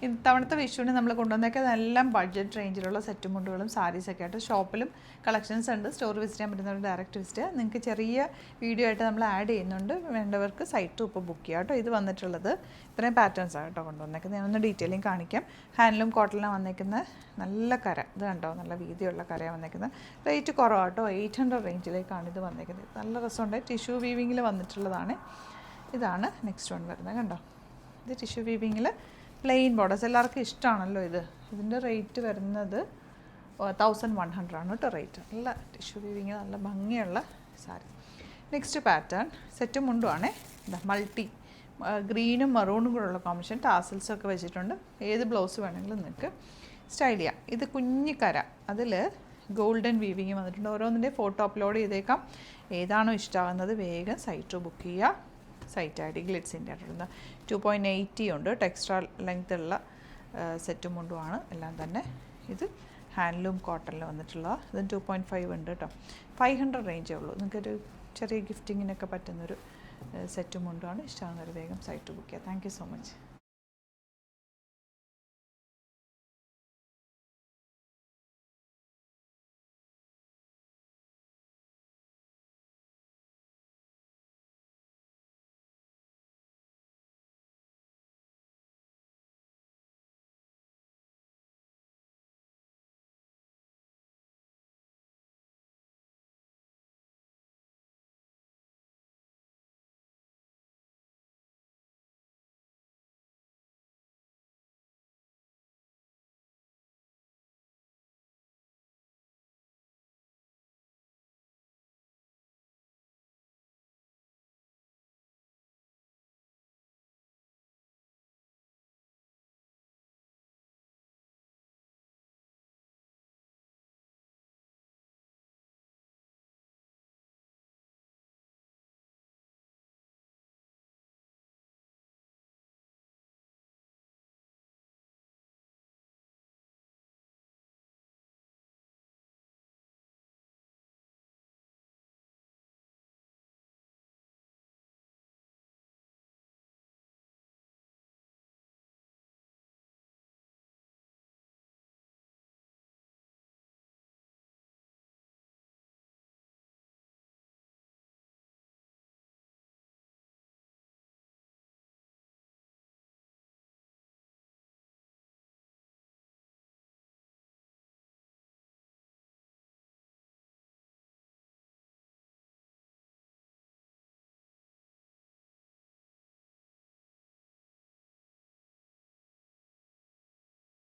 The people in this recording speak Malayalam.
ഇത്തവണത്തെ വിഷുവിന് നമ്മൾ കൊണ്ടുവന്നൊക്കെ എല്ലാം ബഡ്ജറ്റ് റേഞ്ചിലുള്ള സെറ്റ് മുണ്ടുകളും സാരീസൊക്കെ ആയിട്ട് ഷോപ്പിലും കളക്ഷൻസ് ഉണ്ട്. സ്റ്റോർ വിസിറ്റ് ചെയ്യാൻ പറ്റുന്നവർ ഡയറക്റ്റ് വിസിറ്റ്. നിങ്ങൾക്ക് ചെറിയ വീഡിയോ ആയിട്ട് നമ്മൾ ആഡ് ചെയ്യുന്നുണ്ട്. വേണ്ടവർക്ക് സൈറ്റും ഇപ്പോൾ ബുക്ക് ചെയ്യാം കേട്ടോ. ഇത് വന്നിട്ടുള്ളത് ഇത്രയും പാറ്റേൺസാണ് കേട്ടോ കൊണ്ടുവന്നേക്കുന്നത്. ഞാനൊന്ന് ഡീറ്റെയിലിംഗ് കാണിക്കാം. ഹാൻഡ്ലൂം കോട്ടണിലാണ് വന്നേക്കുന്ന നല്ല കര. ഇത് കണ്ടോ, നല്ല വീതിയുള്ള കരയാണ് വന്നേക്കുന്നത്. റേറ്റ് കുറവാണ് കേട്ടോ. 800 റേഞ്ചിലേക്കാണ് ഇത് വന്നേക്കുന്നത്. നല്ല രസമുണ്ട്. ടിഷ്യൂ വീവിങ്ങിൽ വന്നിട്ടുള്ളതാണ്. ഇതാണ് നെക്സ്റ്റ് വൺ വരുന്നത്. കണ്ടോ, ഇത് ടിഷ്യൂ വീവിങ്ങിൽ പ്ലെയിൻ ബോർഡേഴ്സ്. എല്ലാവർക്കും ഇഷ്ടമാണല്ലോ ഇത്. ഇതിൻ്റെ റേറ്റ് വരുന്നത് 1100 ആണ് കേട്ടോ റേറ്റ്. നല്ല ടിഷ്യൂ വീവിങ്, നല്ല ഭംഗിയുള്ള സാരി. നെക്സ്റ്റ് പാറ്റേൺ സെറ്റ് മുണ്ടുവാണേ. ഇതാ മൾട്ടി ഗ്രീനും മറൂണും കൂടെയുള്ള കോമ്പിനേഷൻ. ടാസൽസൊക്കെ വെച്ചിട്ടുണ്ട്. ഏത് ബ്ലൗസ് വേണമെങ്കിലും നിങ്ങൾക്ക് സ്റ്റൈൽ ചെയ്യാം. ഇത് കുഞ്ഞിക്കര, അതിൽ ഗോൾഡൻ വീവിങ് വന്നിട്ടുണ്ട്. ഓരോന്നിൻ്റെ ഫോട്ടോ അപ്ലോഡ് ചെയ്തേക്കാം. ഏതാണോ ഇഷ്ടമാകുന്നത് വേഗം സൈറ്റ് ബുക്ക് ചെയ്യുക. സൈറ്റ് ഐ ഡി ഗ്ലിറ്റ്സിൻ്റെ ആയിട്ടുള്ള 2.80 ഉണ്ട്. ടെക്സ്ട്രാ ലെങ്ത് ഉള്ള സെറ്റും മുണ്ടുമാണ് എല്ലാം തന്നെ. ഇത് ഹാൻഡ്ലൂം കോട്ടണിൽ വന്നിട്ടുള്ള ഇത് 2.5 ഉണ്ട് കേട്ടോ. 500 റേഞ്ചേ ഉള്ളൂ. നിങ്ങൾക്കൊരു ചെറിയ ഗിഫ്റ്റിങ്ങിനൊക്കെ പറ്റുന്നൊരു സെറ്റും മുണ്ടുമാണ്. ഇഷ്ടമാകുന്നൊരു വേഗം സൈറ്റ് ബുക്ക് ചെയ്യുക. Thank you so much.